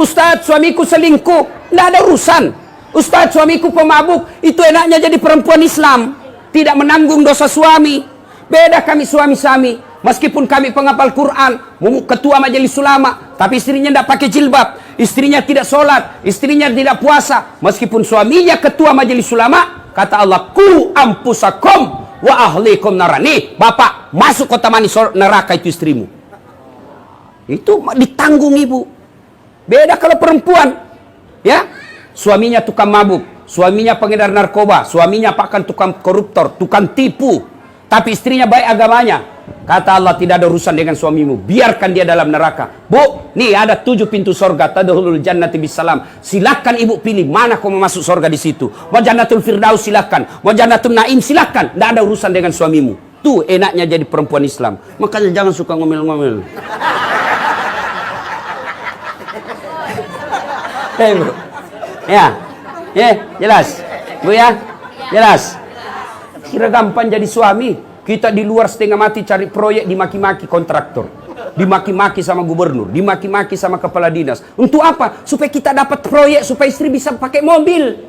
Ustadz, suamiku selingkuh. Nggak ada urusan. Ustadz, suamiku pemabuk. Itu enaknya jadi perempuan Islam. Tidak menanggung dosa suami. Beda kami suami-suami. Meskipun kami penghafal Quran, ketua majelis ulama, tapi istrinya tidak pakai jilbab. Istrinya tidak sholat. Istrinya tidak puasa. Meskipun suaminya ketua majelis ulama, kata Allah, ku ampusakum wa ahlikum narani. Bapak, masuk kota mani neraka itu istrimu. Itu ditanggung ibu. Beda kalau perempuan, ya, suaminya tukang mabuk, suaminya pengedar narkoba, suaminya bahkan tukang koruptor, tukang tipu, tapi istrinya baik agamanya. Kata Allah, tidak ada urusan dengan suamimu, biarkan dia dalam neraka. Bu, nih ada 7 pintu sorga, tadkhulul jannati bisalam. Silakan ibu pilih mana kau mau masuk sorga di situ. Mau jannatul firdaus silakan, mau jannatul naim silakan. Tidak ada urusan dengan suamimu. Tuh enaknya jadi perempuan Islam. Makanya jangan suka ngomel-ngomel. Bu. Ya, jelas, Bu ya, jelas. Kira gampang jadi suami. Kita di luar setengah mati cari proyek, dimaki-maki kontraktor, dimaki-maki sama gubernur, dimaki-maki sama kepala dinas. Untuk apa? Supaya kita dapat proyek, supaya istri bisa pakai mobil,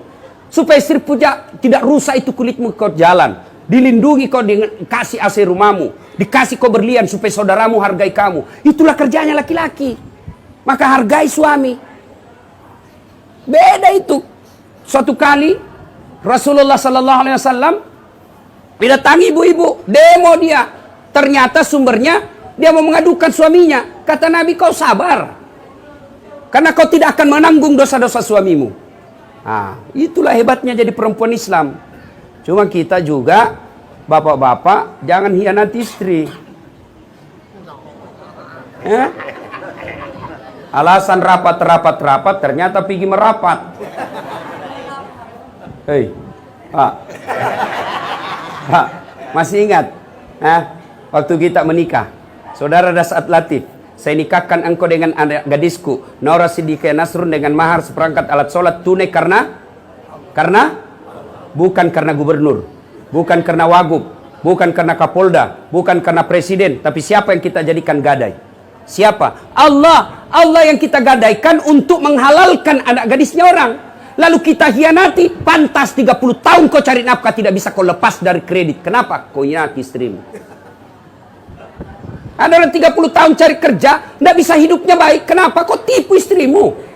supaya istri punya tidak rusak itu kulitmu kau jalan, dilindungi kau dikasih AC rumahmu, dikasih kau berlian supaya saudaramu hargai kamu. Itulah kerjanya laki-laki. Maka hargai suami. Beda itu. Suatu kali Rasulullah sallallahu alaihi wasallam didatangi ibu-ibu, demo dia. Ternyata sumbernya dia mau mengadukan suaminya. Kata Nabi, kau sabar, karena kau tidak akan menanggung dosa-dosa suamimu. Nah, itulah hebatnya jadi perempuan Islam. Cuma kita juga, bapak-bapak, jangan hianati istri. Alasan rapat, ternyata pergi merapat. Hei, Pak, masih ingat? Waktu kita menikah, saudara Dasat Latif, saya nikahkan engkau dengan anak gadisku, Nora Siddiqah Nasrun, dengan mahar seperangkat alat sholat tunai karena bukan karena gubernur, bukan karena wagub, bukan karena kapolda, bukan karena presiden, tapi siapa yang kita jadikan gadai? Siapa? Allah. Allah yang kita gadaikan untuk menghalalkan anak gadisnya orang. Lalu kita hianati. Pantas 30 tahun kau cari nafkah, tidak bisa kau lepas dari kredit. Kenapa? Kau hianati istrimu. Ada orang 30 tahun cari kerja, tidak bisa hidupnya baik. Kenapa? Kau tipu istrimu.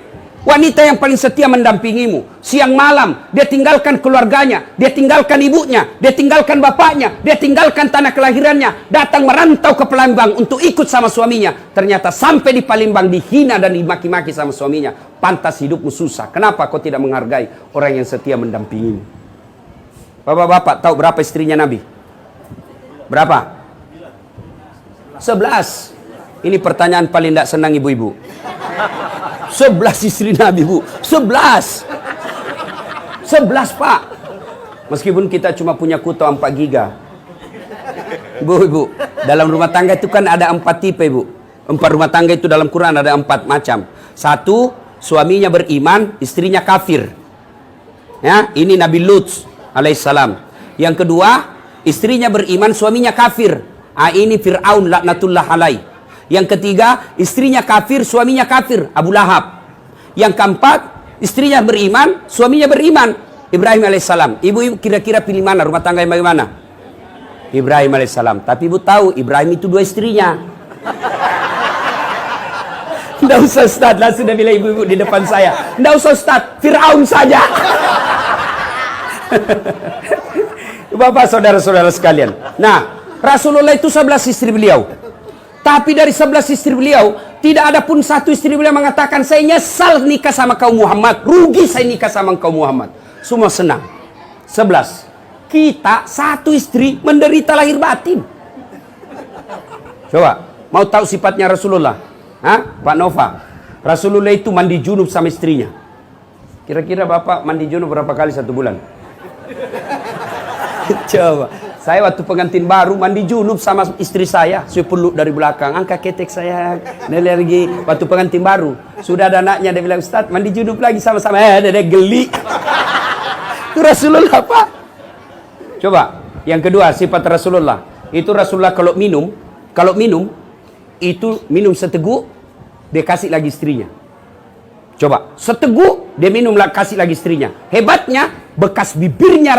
Wanita yang paling setia mendampingimu. Siang malam, dia tinggalkan keluarganya, dia tinggalkan ibunya, dia tinggalkan bapaknya, dia tinggalkan tanah kelahirannya, datang merantau ke Palembang untuk ikut sama suaminya. Ternyata sampai di Palembang dihina dan dimaki-maki sama suaminya. Pantas hidupmu susah. Kenapa kau tidak menghargai orang yang setia mendampingimu? Bapak-bapak tahu berapa istrinya Nabi? Berapa? 11. Ini pertanyaan paling tidak senang ibu-ibu. 11 istri Nabi, Bu. 11 Pak. Meskipun kita cuma punya kuota 4 giga. Ibu, dalam rumah tangga itu kan ada 4 tipe, Bu. 4 rumah tangga itu dalam Quran ada 4 macam. 1, suaminya beriman, istrinya kafir. Ya, ini Nabi Lut alaihissalam. Yang kedua, istrinya beriman, suaminya kafir. Ini Fir'aun laknatullah alaih. Yang ketiga, istrinya kafir, suaminya kafir, Abu Lahab. Yang keempat, istrinya beriman, suaminya beriman, Ibrahim alaihissalam. Ibu kira-kira pilih mana? Rumah tangga yang bagaimana? Ibrahim alaihissalam. Tapi ibu tahu, Ibrahim itu 2 istrinya. Tidak usah Ustaz, lah sudah bilang ibu-ibu di depan saya. Tidak usah Ustaz, Fir'aun saja. Bapak, saudara-saudara sekalian. Nah, Rasulullah itu 11 istri beliau. Tapi dari 11 istri beliau, tidak ada pun satu istri beliau mengatakan, saya nyesal nikah sama kaum Muhammad, rugi saya nikah sama kaum Muhammad. Semua senang. 11. Kita 1 istri menderita lahir batin. Coba, mau tahu sifatnya Rasulullah? Pak Nova, Rasulullah itu mandi junub sama istrinya. Kira-kira Bapak mandi junub berapa kali 1 bulan? Coba. Saya waktu pengantin baru mandi junub sama istri saya. Saya peluk dari belakang. Angkat ketek saya. Lagi waktu pengantin baru. Sudah ada anaknya, dia bilang, Ustaz mandi junub lagi sama-sama. Dia geli. Itu Rasulullah, Pak. Coba. Yang kedua, sifat Rasulullah. Itu Rasulullah kalau minum, itu minum seteguk, dia kasih lagi istrinya. Coba, seteguk dia minum, kasih lagi istrinya. Hebatnya, bekas bibirnya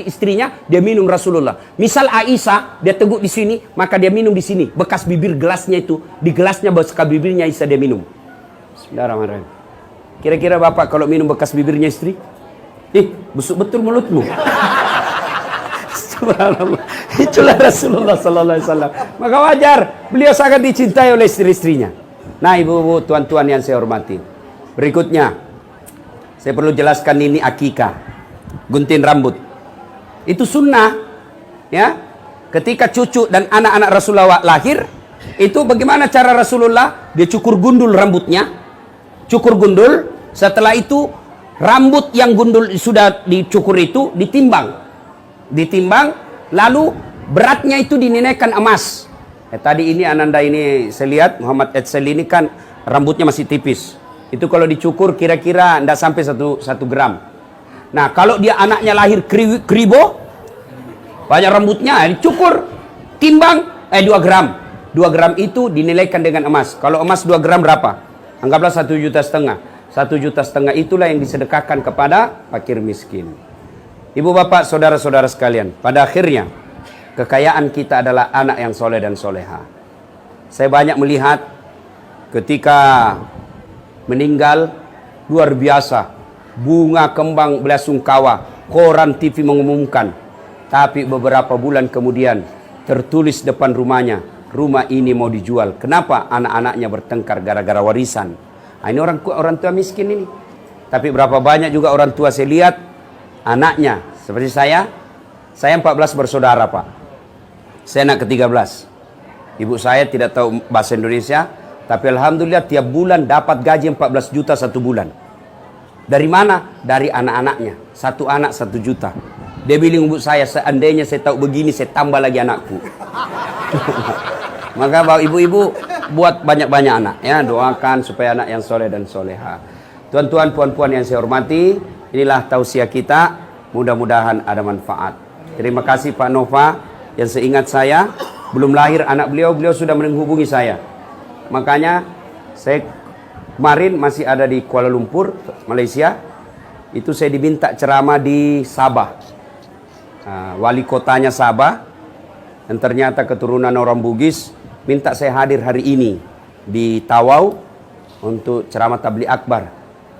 istrinya dia minum Rasulullah. Misal Aisyah dia teguk di sini, maka dia minum di sini. Bekas bibir gelasnya itu, di gelasnya bekas bibirnya Aisyah dia minum. Bismillahirrahmanirrahim. Kira-kira bapak kalau minum bekas bibirnya istri, busuk betul mulutmu. Subhanallah. Itulah Rasulullah sallallahu alaihi wasallam. Maka wajar beliau sangat dicintai oleh istri-istrinya. Nah, ibu-ibu, tuan-tuan yang saya hormati. Berikutnya, saya perlu jelaskan ini akikah, gunting rambut. Itu sunnah, ya. Ketika cucu dan anak-anak Rasulullah lahir, itu bagaimana cara Rasulullah? Dia cukur gundul rambutnya, cukur gundul. Setelah itu rambut yang gundul sudah dicukur itu ditimbang, lalu beratnya itu dinilaikan emas. Tadi ini Ananda ini saya lihat Muhammad Edsel ini kan rambutnya masih tipis. Itu kalau dicukur kira-kira tidak sampai 1 gram. Nah, kalau dia anaknya lahir kribo, banyak rambutnya, dicukur, timbang, 2 gram. 2 gram itu dinilaikan dengan emas. Kalau emas 2 gram berapa? Anggaplah 1,5 juta. 1,5 juta itulah yang disedekahkan kepada fakir miskin. Ibu bapak, saudara-saudara sekalian, pada akhirnya kekayaan kita adalah anak yang soleh dan soleha. Saya banyak melihat ketika meninggal, luar biasa, bunga kembang belasungkawa, koran TV mengumumkan. Tapi beberapa bulan kemudian tertulis depan rumahnya, rumah ini mau dijual. Kenapa? Anak-anaknya bertengkar gara-gara warisan. Nah, ini orang tua miskin ini. Tapi berapa banyak juga orang tua saya lihat anaknya seperti saya 14 bersaudara, Pak. Saya anak ke-13. Ibu saya tidak tahu bahasa Indonesia, tapi alhamdulillah tiap bulan dapat gaji 14 juta 1 bulan. Dari mana? Dari anak-anaknya. 1 anak 1 juta. Dia bilang ibu saya, seandainya saya tahu begini, saya tambah lagi anakku. Maka bapak ibu-ibu buat banyak-banyak anak, ya, doakan supaya anak yang soleh dan soleha. Tuan-tuan, puan-puan yang saya hormati, inilah tausiah kita. Mudah-mudahan ada manfaat. Terima kasih Pak Nova yang seingat saya belum lahir anak beliau sudah menghubungi saya. Makanya saya kemarin masih ada di Kuala Lumpur, Malaysia. Itu saya diminta ceramah di Sabah. Wali kotanya Sabah dan ternyata keturunan orang Bugis minta saya hadir hari ini di Tawau untuk ceramah tabligh akbar.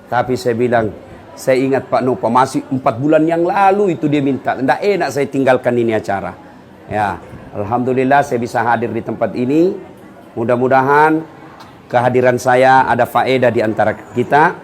Tapi saya bilang, saya ingat Pak Nova masih 4 bulan yang lalu itu dia minta. Tidak enak saya tinggalkan ini acara. Ya, alhamdulillah saya bisa hadir di tempat ini. Mudah-mudahan kehadiran saya ada faedah di antara kita.